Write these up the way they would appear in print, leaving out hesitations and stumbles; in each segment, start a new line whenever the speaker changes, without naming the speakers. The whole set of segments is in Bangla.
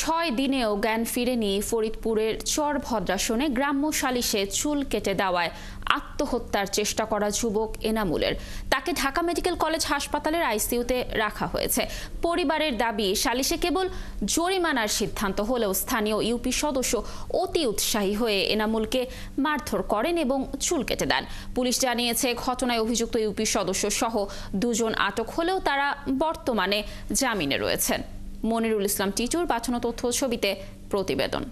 6 দিনেও জ্ঞান ফিরেনি ফরিদপুরের চরভদ্রাসনে গ্রাম্য সালিশে চুল কেটে দেওয়ায় আত্মহত্যার চেষ্টা করা যুবক এনামুলের। তাকে ঢাকা মেডিকেল কলেজ হাসপাতালের আইসিইউতে রাখা হয়েছে। পরিবারের দাবি, সালিশে কেবল জরিমানার সিদ্ধান্ত হলেও স্থানীয় ইউপি সদস্য অতি উৎসাহী হয়ে এনামুলকে মারধর করেন এবং চুল কেটে দেন। পুলিশ জানিয়েছে, ঘটনায় অভিযুক্ত ইউপি সদস্য সহ 2 জন আটক হলেও তারা বর্তমানে জামিনে রয়েছেন। মনিরুল ইসলাম টিটুর পাঠানো তথ্য ছবিতে প্রতিবেদন।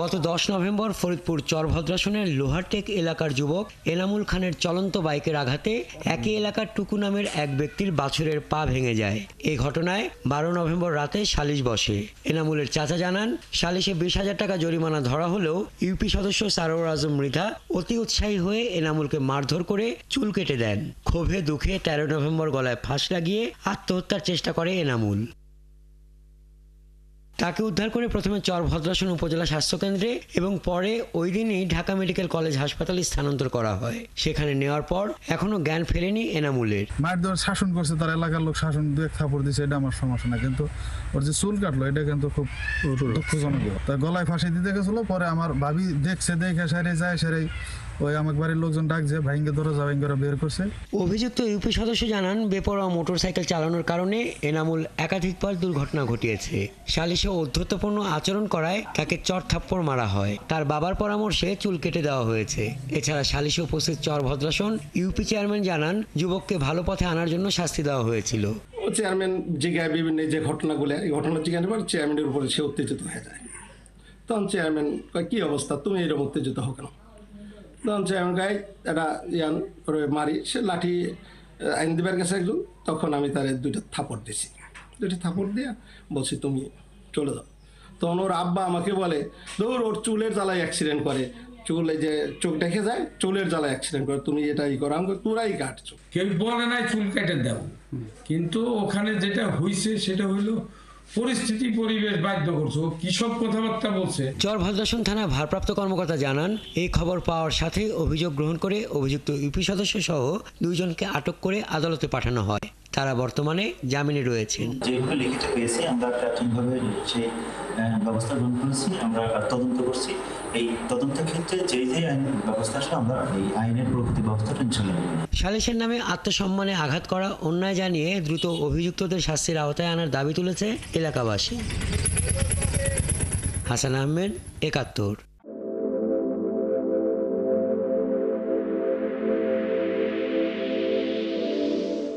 গত 10 নভেম্বর ফরিদপুর চরভদ্রাসনের লোহারটেক এলাকার যুবক এনামুল খানের চলন্ত বাইকের আঘাতে একই এলাকার টুকু নামের এক ব্যক্তির বাছুরের পা ভেঙে যায়। এই ঘটনায় 12 নভেম্বর রাতে সালিশ বসে। এনামুলের চাচা জানান, সালিশে 20,000 টাকা জরিমানা ধরা হলেও ইউপি সদস্য সারোয়ার আজম মৃধা অতি উৎসাহী হয়ে এনামুলকে মারধর করে চুল কেটে দেন। ক্ষোভে দুঃখে 13 নভেম্বর গলায় ফাঁস লাগিয়ে আত্মহত্যার চেষ্টা করে এনামুল। তাকে উদ্ধার করে প্রথমে চরভদ্রাসন উপজেলা স্বাস্থ্যকেন্দ্রে এবং পরে ওই দিনই ঢাকা মেডিকেল কলেজ হাসপাতালে স্থানান্তর করা হয়। সেখানে নেওয়ার পর এখনো জ্ঞান ফেরেনি এনামুলের।
মারধর শাসন করছে, তার এলাকার লোক শাসন 2-1 থাপড় দিচ্ছে, এটা আমার সমস্যা না, কিন্তু ওর যে চুল কাটলো এটা কিন্তু খুব দুঃখজনক। তার গলায় ফাঁসি দিতে গেছিল, পরে আমার ভাবি দেখছে, দেখে সেরে যায়, সেরে ওই আমার বাড়ির লোকজন ডাকছে, ভাইঙ্গে দরজা ভাইঙ্গে বের করছে।
অভিযুক্ত ইউপি সদস্য জানান, বেপরোয়া মোটরসাইকেল চালানোর কারণে এনামুল একাধিকবার দুর্ঘটনা ঘটিয়েছে। সালিশে ঔদ্ধত্যপূর্ণ আচরণ করায় তাকে চর থাপ্পড় মারা হয়। তার বাবার পরামর্শে চুল কেটে দেওয়া হয়েছে। এছাড়া সালিশে উপস্থিত চরভদ্রাসন ইউপি চেয়ারম্যান জানান, যুবককে ভালো পথে আনার জন্য শাস্তি দেওয়া হয়েছিল।
চেয়ারম্যান জিজ্ঞায় বিভিন্ন যে ঘটনাগুলো, এই ঘটনা জিজ্ঞাসার পর চেয়ারম্যানের উপরে সে উত্তেজিত হয়ে যায়। তখন চেয়ারম্যান কয়, কি অবস্থা, তুমি এরকম উত্তেজিত হও কেন? তখন চেয়ারম্যান গায়ে একটা করে মারি, সে লাঠি আইন দিবার গেছে একজন, তখন আমি তার 2টা থাপড় দিছি। 2টা থাপড় দিয়ে বলছি, তুমি চলে যাও। তখন ওর আব্বা আমাকে বলে, ধর ওর চুলের জ্বালায় অ্যাক্সিডেন্ট করে, চুলে যে চোখ দেখে যায়, চুলের জ্বালায় অ্যাক্সিডেন্ট করে, তুমি এটাই করো। আমি তোরাই কাটছো।
কেউ বলে নাই চুল কেটে দাও, কিন্তু ওখানে যেটা হয়েছে সেটা হইলো পরিস্থিতি, পরিবেশ বাধ্য করছো, কি সব কথাবার্তা বলছে।
চরভদ্রাসন থানা ভারপ্রাপ্ত কর্মকর্তা জানান, এই খবর পাওয়ার সাথে অভিযোগ গ্রহণ করে অভিযুক্ত ইউপি সদস্য সহ 2 জনকে আটক করে আদালতে পাঠানো হয়। তারা বর্তমানে জামিনে রয়েছেন।
যেভাবে লিখিত পেয়েছি, আমরা প্রাথমিকভাবে সেই ব্যবস্থা গ্রহণ করেছি, আমরা তদন্ত করছি। এই তদন্তের ক্ষেত্রে যে আইন ব্যবস্থা আসলে আমরা এই আইনের প্রকৃতি ব্যবস্থাটা ইনশাআল্লাহ।
সালিশের নামে আত্মসম্মানে আঘাত করা অন্যায় জানিয়ে দ্রুত অভিযুক্তদের শাস্তির আওতায় আনার দাবি তুলেছে এলাকাবাসী। হাসান আহমেদ, 71।